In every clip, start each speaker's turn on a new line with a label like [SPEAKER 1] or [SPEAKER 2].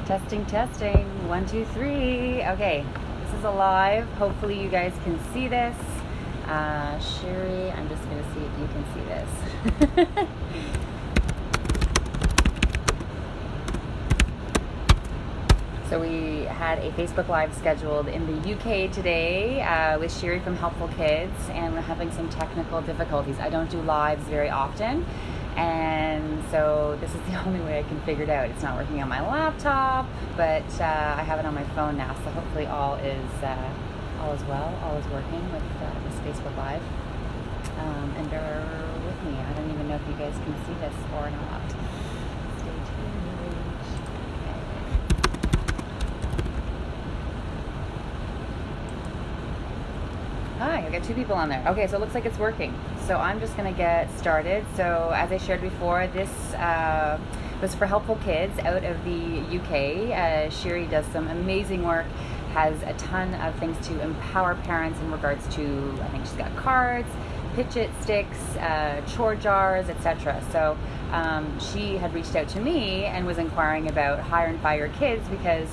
[SPEAKER 1] Testing, testing. 1, 2, 3. Okay, this is a live. Hopefully you guys can see this. Sherry, I'm just going to see if you can see this. So we had a Facebook Live scheduled in the UK today with Sherry from Helpful Kids, and we're having some technical difficulties. I don't do lives very often, and so this is the only way I can figure it out. It's not working on my laptop, but I have it on my phone now, so hopefully all is well, all is working with this Facebook Live. And bear with me. I don't even know if you guys can see this or not. Stay tuned. Hi, I got 2 people on there. Okay, so it looks like it's working. So I'm just going to get started. So as I shared before, this was for Helpful Kids out of the UK. Sherry does some amazing work, has a ton of things to empower parents in regards to, I think she's got cards, pitch-it sticks, chore jars, etc. So she had reached out to me and was inquiring about hire and fire kids, because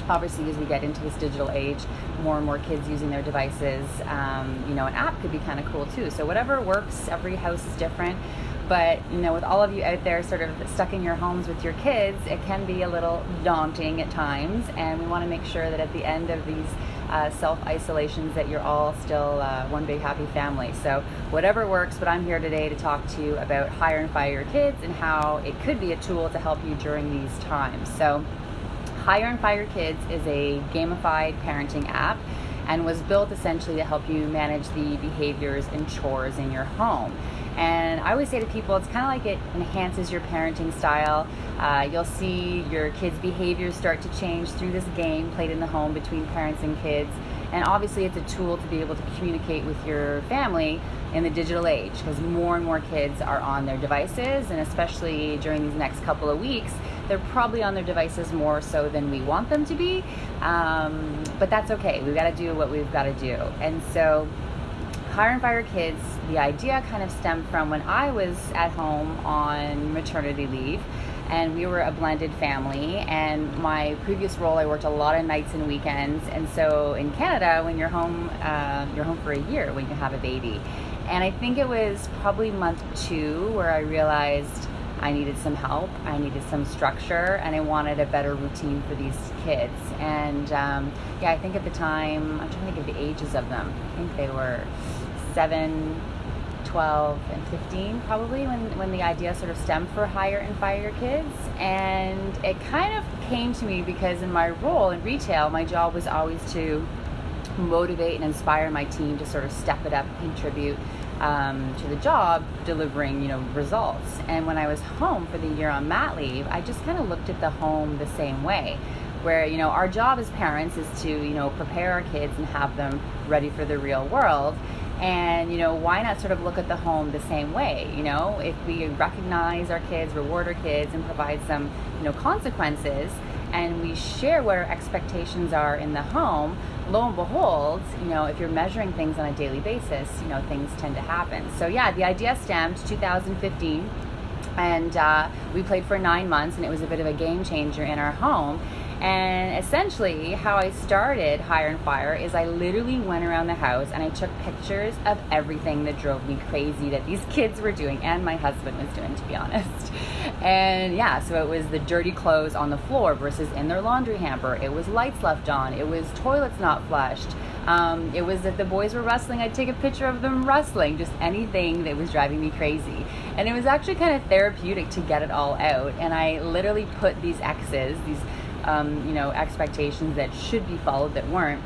[SPEAKER 1] obviously as we get into this digital age, more and more kids using their devices, an app could be kind of cool too. So whatever works, every house is different. But, with all of you out there sort of stuck in your homes with your kids, it can be a little daunting at times. And we want to make sure that at the end of these self-isolations that you're all still one big happy family. So whatever works, but I'm here today to talk to you about hire and fire your kids and how it could be a tool to help you during these times. So Hire and Fire Kids is a gamified parenting app and was built essentially to help you manage the behaviors and chores in your home. And I always say to people, it's kind of like it enhances your parenting style. You'll see your kids' behaviors start to change through this game played in the home between parents and kids. And obviously it's a tool to be able to communicate with your family in the digital age, because more and more kids are on their devices, and especially during these next couple of weeks, they're probably on their devices more so than we want them to be. But that's okay. We've got to do what we've got to do. And so Hire and Fire Kids, the idea kind of stemmed from when I was at home on maternity leave, and we were a blended family. And my previous role, I worked a lot of nights and weekends. And so in Canada, when you're home for a year when you have a baby. And I think it was probably month 2 where I realized I needed some help, I needed some structure, and I wanted a better routine for these kids. And I think at the time, I'm trying to think of the ages of them. I think they were 7, 12, and 15 probably when the idea sort of stemmed for Hire and Fire Kids. And it kind of came to me because in my role in retail, my job was always to motivate and inspire my team to sort of step it up, contribute to the job, delivering, results. And when I was home for the year on mat leave, I just kind of looked at the home the same way, where, our job as parents is to, prepare our kids and have them ready for the real world. And, why not sort of look at the home the same way? If we recognize our kids, reward our kids, and provide some, consequences, and we share what our expectations are in the home, lo and behold, if you're measuring things on a daily basis, things tend to happen. So yeah, the idea stemmed 2015, and we played for 9 months, and it was a bit of a game changer in our home. And essentially how I started Hire and Fire is I literally went around the house and I took pictures of everything that drove me crazy that these kids were doing, and my husband was doing, to be honest. And yeah, so it was the dirty clothes on the floor versus in their laundry hamper. It was lights left on. It was toilets not flushed. It was that the boys were wrestling. I'd take a picture of them wrestling, just anything that was driving me crazy. And it was actually kind of therapeutic to get it all out. And I literally put these X's, these expectations that should be followed that weren't,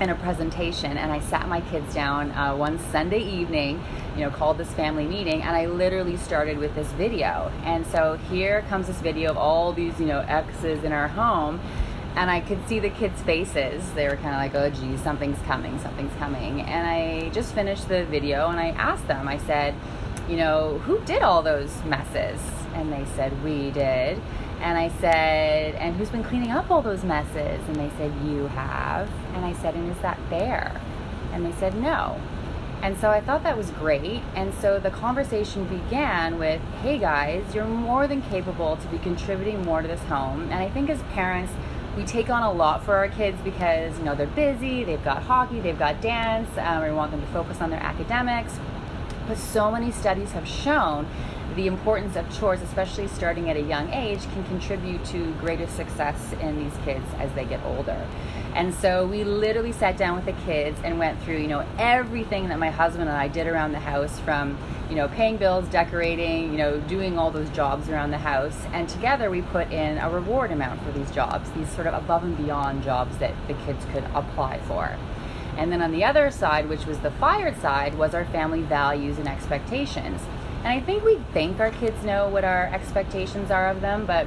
[SPEAKER 1] in a presentation. And I sat my kids down one Sunday evening, called this family meeting, and I literally started with this video. And so here comes this video of all these, X's in our home. And I could see the kids' faces. They were kind of like, oh geez, something's coming. And I just finished the video and I asked them, I said, who did all those messes? And they said, we did. And I said, and who's been cleaning up all those messes? And they said, you have. And I said, and is that fair? And they said, no. And so I thought that was great. And so the conversation began with, hey guys, you're more than capable to be contributing more to this home. And I think as parents, we take on a lot for our kids because, they're busy, they've got hockey, they've got dance, we want them to focus on their academics. But so many studies have shown the importance of chores, especially starting at a young age, can contribute to greater success in these kids as they get older. And so we literally sat down with the kids and went through, everything that my husband and I did around the house, from, paying bills, decorating, doing all those jobs around the house. And together we put in a reward amount for these jobs, these sort of above and beyond jobs that the kids could apply for. And then on the other side, which was the fired side, was our family values and expectations. And I think we think our kids know what our expectations are of them, but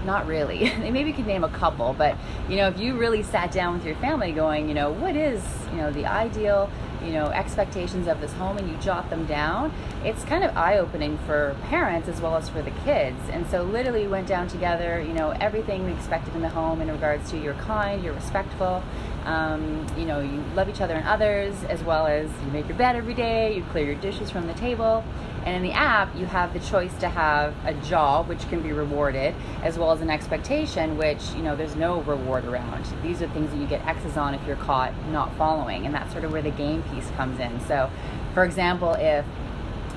[SPEAKER 1] not really. They maybe could name a couple, but if you really sat down with your family going, what is, the ideal, expectations of this home, and you jot them down, it's kind of eye-opening for parents as well as for the kids. And so literally went down together, everything we expected in the home in regards to you're kind, you're respectful, you love each other and others, as well as you make your bed every day, you clear your dishes from the table. And in the app, you have the choice to have a job, which can be rewarded, as well as an expectation, which, there's no reward around. These are things that you get X's on if you're caught not following. And that's sort of where the game piece comes in. So, for example, if,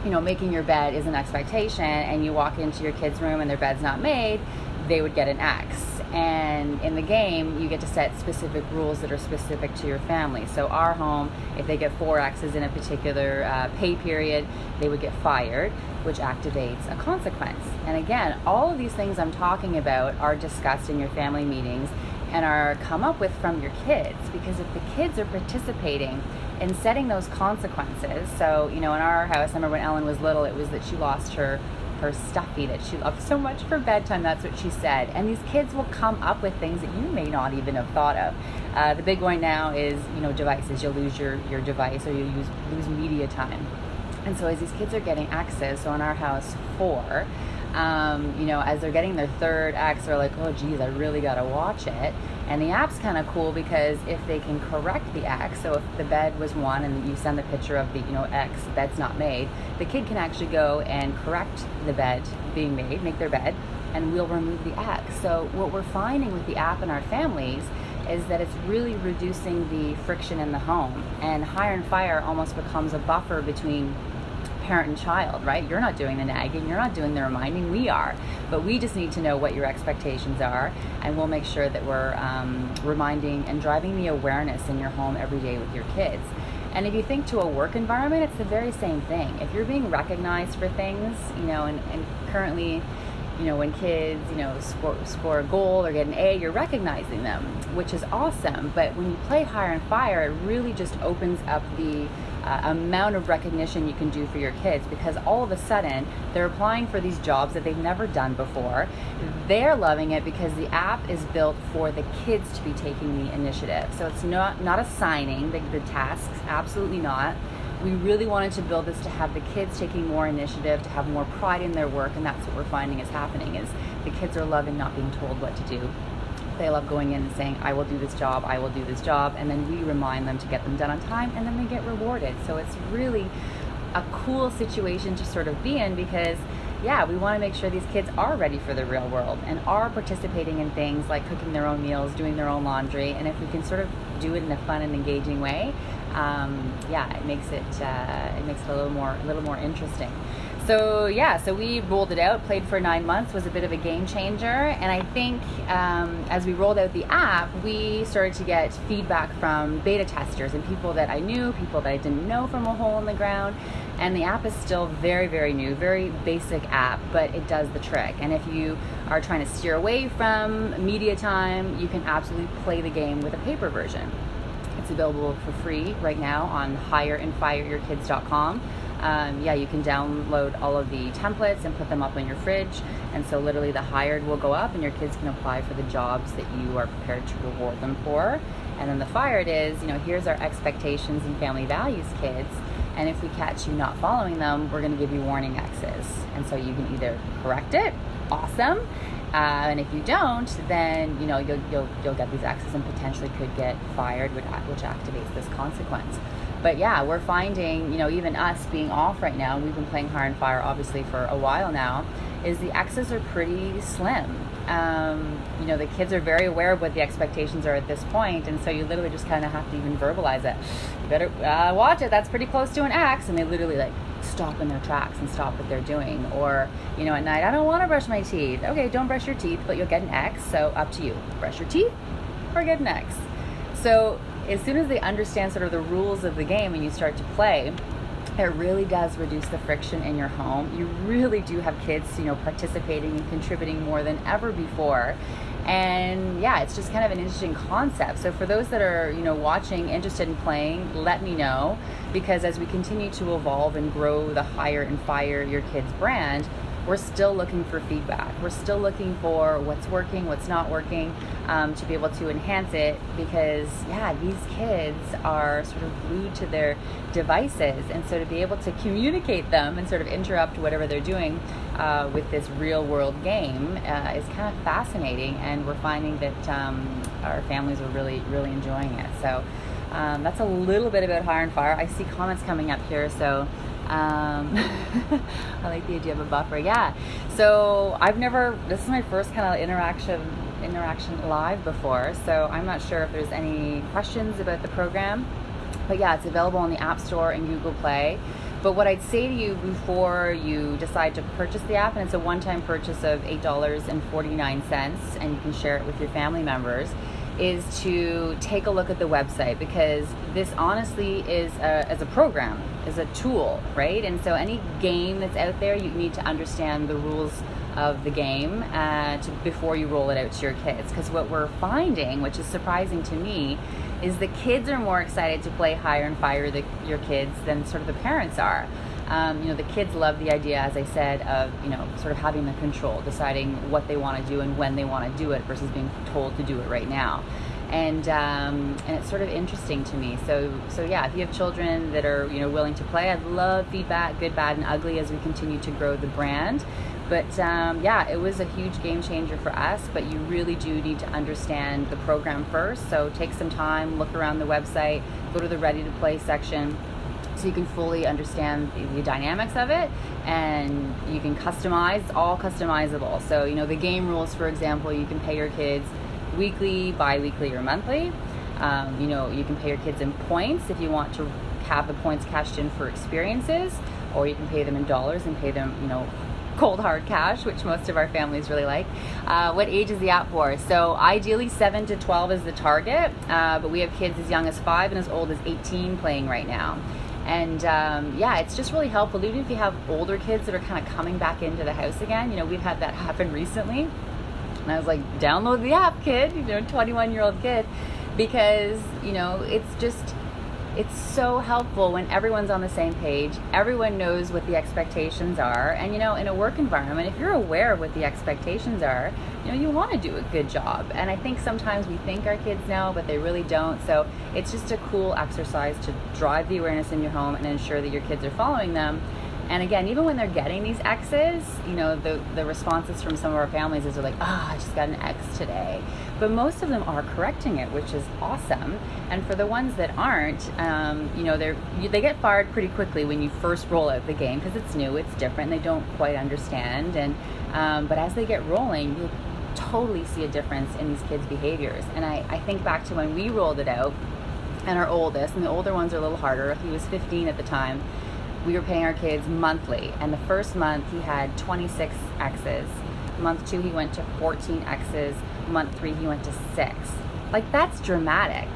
[SPEAKER 1] making your bed is an expectation and you walk into your kid's room and their bed's not made, they would get an X. And in the game, you get to set specific rules that are specific to your family. So our home, if they get 4 X's in a particular pay period, they would get fired, which activates a consequence. And again, all of these things I'm talking about are discussed in your family meetings and are come up with from your kids, because if the kids are participating in setting those consequences. So, in our house, I remember when Ellen was little, it was that she lost her stuffy that she loved so much for bedtime. That's what she said. And these kids will come up with things that you may not even have thought of. The big one now is, devices. You'll lose your device, or you lose media time. And so as these kids are getting access, so in our house 4, as they're getting their 3rd X, they're like, oh geez, I really gotta watch it. And the app's kind of cool because if they can correct the X, so if the bed was 1 and you send the picture of the, X, bed's not made, the kid can actually go and correct the bed being made, make their bed, and we'll remove the X. So what we're finding with the app in our families is that it's really reducing the friction in the home, and Hire and Fire almost becomes a buffer between parent and child, right? You're not doing the nagging, you're not doing the reminding, we are. But we just need to know what your expectations are, and we'll make sure that we're reminding and driving the awareness in your home every day with your kids. And if you think to a work environment, it's the very same thing. If you're being recognized for things, and currently, when kids, score a goal or get an A, you're recognizing them, which is awesome. But when you play Hire and Fire, it really just opens up the amount of recognition you can do for your kids, because all of a sudden they're applying for these jobs that they've never done before. They're loving it because the app is built for the kids to be taking the initiative. So it's not assigning the tasks, absolutely not. We really wanted to build this to have the kids taking more initiative, to have more pride in their work, and that's what we're finding is happening, is the kids are loving not being told what to do. They love going in and saying, I will do this job, I will do this job, and then we remind them to get them done on time, and then they get rewarded. So it's really a cool situation to sort of be in, because we want to make sure these kids are ready for the real world and are participating in things like cooking their own meals, doing their own laundry, and if we can sort of do it in a fun and engaging way, it makes it a little more interesting. So we rolled it out, played for 9 months, was a bit of a game changer. And I think as we rolled out the app, we started to get feedback from beta testers and people that I knew, people that I didn't know from a hole in the ground. And the app is still very, very new, very basic app, but it does the trick. And if you are trying to steer away from media time, you can absolutely play the game with a paper version. It's available for free right now on hireandfireyourkids.com. You can download all of the templates and put them up on your fridge. And so literally the hired will go up and your kids can apply for the jobs that you are prepared to reward them for. And then the fired is, here's our expectations and family values, kids. And if we catch you not following them, we're going to give you warning X's. And so you can either correct it, awesome. And if you don't, then you'll get these X's and potentially could get fired, which activates this consequence. But yeah, we're finding, even us being off right now, we've been playing Hire and Fire obviously for a while now, is the X's are pretty slim. The kids are very aware of what the expectations are at this point, and so you literally just kind of have to even verbalize it. You better watch it, that's pretty close to an X, and they literally like stop in their tracks and stop what they're doing. Or, at night, I don't want to brush my teeth. Okay, don't brush your teeth, but you'll get an X, so up to you. Brush your teeth or get an X. So as soon as they understand sort of the rules of the game and you start to play, it really does reduce the friction in your home. You really do have kids, participating and contributing more than ever before. And yeah, it's just kind of an interesting concept. So for those that are, watching, interested in playing, let me know, because as we continue to evolve and grow the Hire and Fire Your Kids brand, we're still looking for feedback. We're still looking for what's working, what's not working, to be able to enhance it, because yeah, these kids are sort of glued to their devices, and so to be able to communicate them and sort of interrupt whatever they're doing with this real world game is kind of fascinating, and we're finding that our families are really, really enjoying it. So that's a little bit about Hire and Fire. I see comments coming up here, so I like the idea of a buffer. Yeah. So this is my first kind of interaction live before, so I'm not sure if there's any questions about the program, but yeah, it's available on the App Store and Google Play. But what I'd say to you before you decide to purchase the app, and it's a one-time purchase of $8.49, and you can share it with your family members, is to take a look at the website, because this honestly is as a program, is a tool, right? And so any game that's out there, you need to understand the rules of the game before you roll it out to your kids. Because what we're finding, which is surprising to me, is the kids are more excited to play Hire and Fire your kids than sort of the parents are. The kids love the idea, as I said, of sort of having the control, deciding what they want to do and when they want to do it versus being told to do it right now. And it's sort of interesting to me. So yeah, if you have children that are willing to play, I'd love feedback, good, bad, and ugly, as we continue to grow the brand. But yeah, it was a huge game changer for us, but you really do need to understand the program first. So take some time, look around the website, go to the ready to play section, so you can fully understand the dynamics of it, and you can customize. It's all customizable. So the game rules, for example, you can pay your kids weekly, bi-weekly, or monthly. You can pay your kids in points if you want to have the points cashed in for experiences, or you can pay them in dollars and pay them cold hard cash, which most of our families really like. What age is the app for? So ideally 7 to 12 is the target, but we have kids as young as 5 and as old as 18 playing right now. And yeah, it's just really helpful, even if you have older kids that are kind of coming back into the house again. We've had that happen recently, and I was like, download the app, kid, 21-year-old kid, because it's so helpful when everyone's on the same page, everyone knows what the expectations are, and in a work environment, if you're aware of what the expectations are, you want to do a good job. And I think sometimes we think our kids know, but they really don't. So it's just a cool exercise to drive the awareness in your home and ensure that your kids are following them. And again, even when they're getting these X's, the responses from some of our families is they're like, I just got an X today. But most of them are correcting it, which is awesome. And for the ones that aren't, they get fired pretty quickly when you first roll out the game, because it's new, it's different, they don't quite understand. And but as they get rolling, you'll totally see a difference in these kids' behaviors. And I think back to when we rolled it out, and our oldest, and the older ones are a little harder, he was 15 at the time, we were paying our kids monthly, and the first month he had 26 X's. Month 2 he went to 14 X's. Month 3 he went to 6. Like, that's dramatic.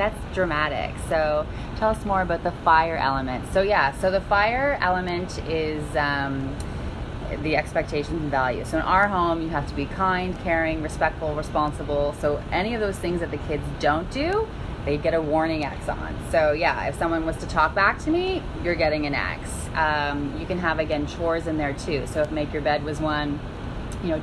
[SPEAKER 1] So tell us more about the fire element. So yeah, so the fire element is the expectations and values. So in our home, you have to be kind, caring, respectful, responsible. So any of those things that the kids don't do, they get a warning X on. So yeah, if someone was to talk back to me, you're getting an X. You can have, again, chores in there too. So if make your bed was one,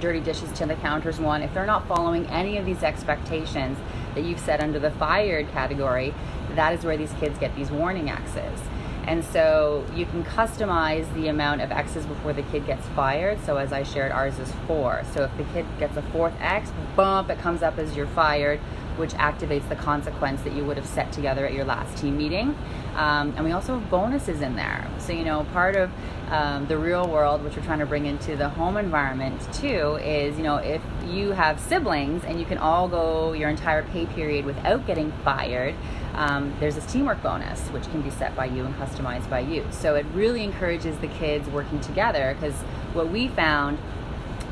[SPEAKER 1] dirty dishes to the counter's one. If they're not following any of these expectations that you've set under the fired category, that is where these kids get these warning X's. And so you can customize the amount of X's before the kid gets fired. So as I shared, ours is 4. So if the kid gets a 4th X, bump, it comes up as you're fired. which activates the consequence that you would have set together at your last team meeting. And we also have bonuses in there. So, part of the real world, which we're trying to bring into the home environment too, is, if you have siblings and you can all go your entire pay period without getting fired, there's this teamwork bonus, which can be set by you and customized by you. So it really encourages the kids working together, because what we found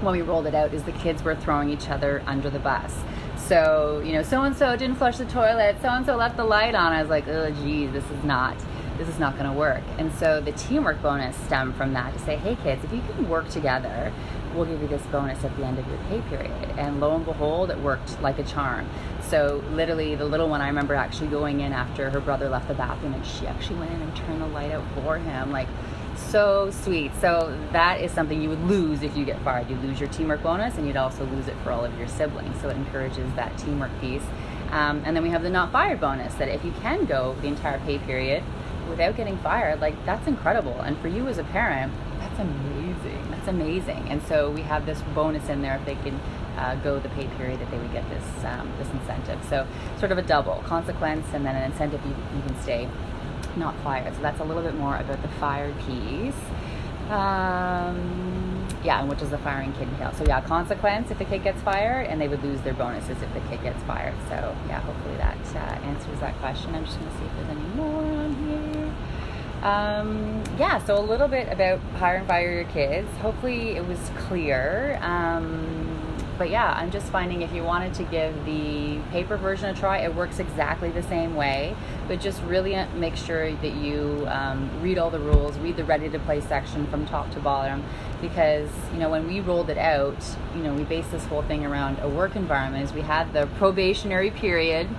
[SPEAKER 1] when we rolled it out is the kids were throwing each other under the bus. So, so-and-so didn't flush the toilet, so-and-so left the light on. I was like, oh geez, this is not going to work. And so the teamwork bonus stemmed from that, to say, hey kids, if you can work together, we'll give you this bonus at the end of your pay period. And lo and behold, it worked like a charm. So literally, the little one, I remember actually going in after her brother left the bathroom, and she actually went in and turned the light out for him. Like, so sweet. So that is something you would lose if you get fired. You lose your teamwork bonus, and you'd also lose it for all of your siblings. So it encourages that teamwork piece. And then we have the not fired bonus, that if you can go the entire pay period without getting fired, like, that's incredible. And for you as a parent, that's amazing. That's amazing. And so we have this bonus in there if they can go the pay period, that they would get this incentive. So sort of a double consequence and then an incentive you can stay not fired. So that's a little bit more about the fired piece. And what does the firing kid entail? So consequence if the kid gets fired, and they would lose their bonuses if the kid gets fired. So hopefully that answers that question. I'm just going to see if there's any more on here. So a little bit about hire and fire your kids. Hopefully it was clear. But I'm just finding if you wanted to give the paper version a try, it works exactly the same way, but just really make sure that you read all the rules, read the ready to play section from top to bottom, because when we rolled it out, we based this whole thing around a work environment. Is we had the probationary period,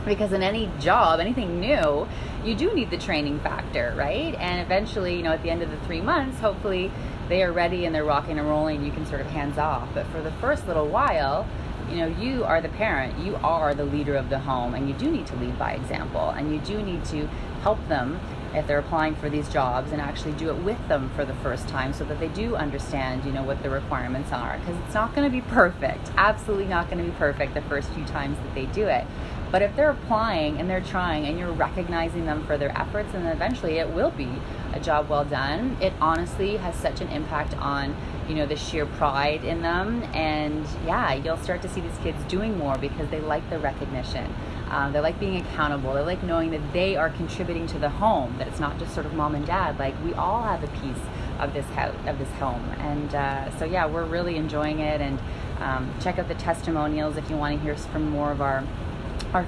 [SPEAKER 1] because in any job, anything new, you do need the training factor, right? And eventually, at the end of the 3 months, hopefully they are ready and they're rocking and rolling, you can sort of hands off. But for the first little while, you are the parent, you are the leader of the home, and you do need to lead by example, and you do need to help them if they're applying for these jobs, and actually do it with them for the first time, so that they do understand, what the requirements are. Because it's not going to be perfect, absolutely not going to be perfect the first few times that they do it. But if they're applying and they're trying, and you're recognizing them for their efforts, and eventually it will be a job well done, it honestly has such an impact on, the sheer pride in them. And you'll start to see these kids doing more because they like the recognition. They like being accountable. They like knowing that they are contributing to the home, that it's not just sort of mom and dad. Like, we all have a piece of this house, of this home. And we're really enjoying it. And check out the testimonials if you want to hear from more of our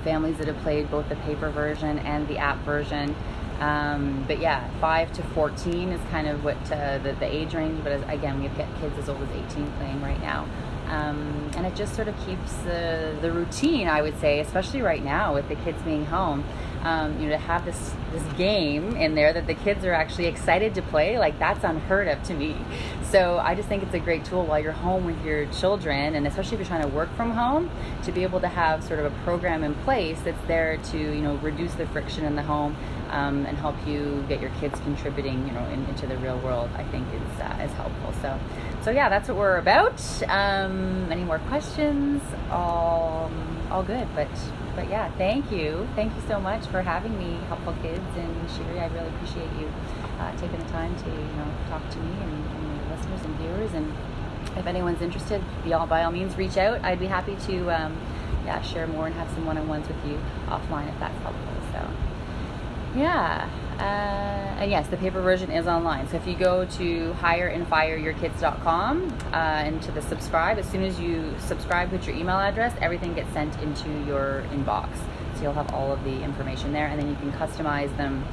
[SPEAKER 1] families that have played both the paper version and the app version. 5 to 14 is kind of what the age range, but again, we've got kids as old as 18 playing right now. And it just sort of keeps the routine, I would say, especially right now with the kids being home. To have this game in there that the kids are actually excited to play, like, that's unheard of to me. So I just think it's a great tool while you're home with your children, and especially if you're trying to work from home, to be able to have sort of a program in place that's there to reduce the friction in the home, and help you get your kids contributing into the real world, I think is helpful. So that's what we're about. Any more questions? All good, but thank you so much for having me, Helpful Kids and Sherry. I really appreciate you taking the time to talk to me and your listeners and viewers. And if anyone's interested, by all means reach out. I'd be happy to share more and have some one-on-ones with you offline if that's helpful. So and yes, the paper version is online. So if you go to hireandfireyourkids.com and to the subscribe, as soon as you subscribe with your email address, everything gets sent into your inbox. So you'll have all of the information there, and then you can customize them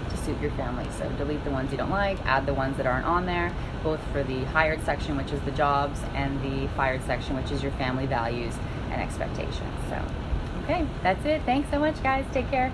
[SPEAKER 1] to suit your family. So delete the ones you don't like, add the ones that aren't on there, both for the hired section, which is the jobs, and the fired section, which is your family values and expectations. So, okay, that's it. Thanks so much, guys. Take care.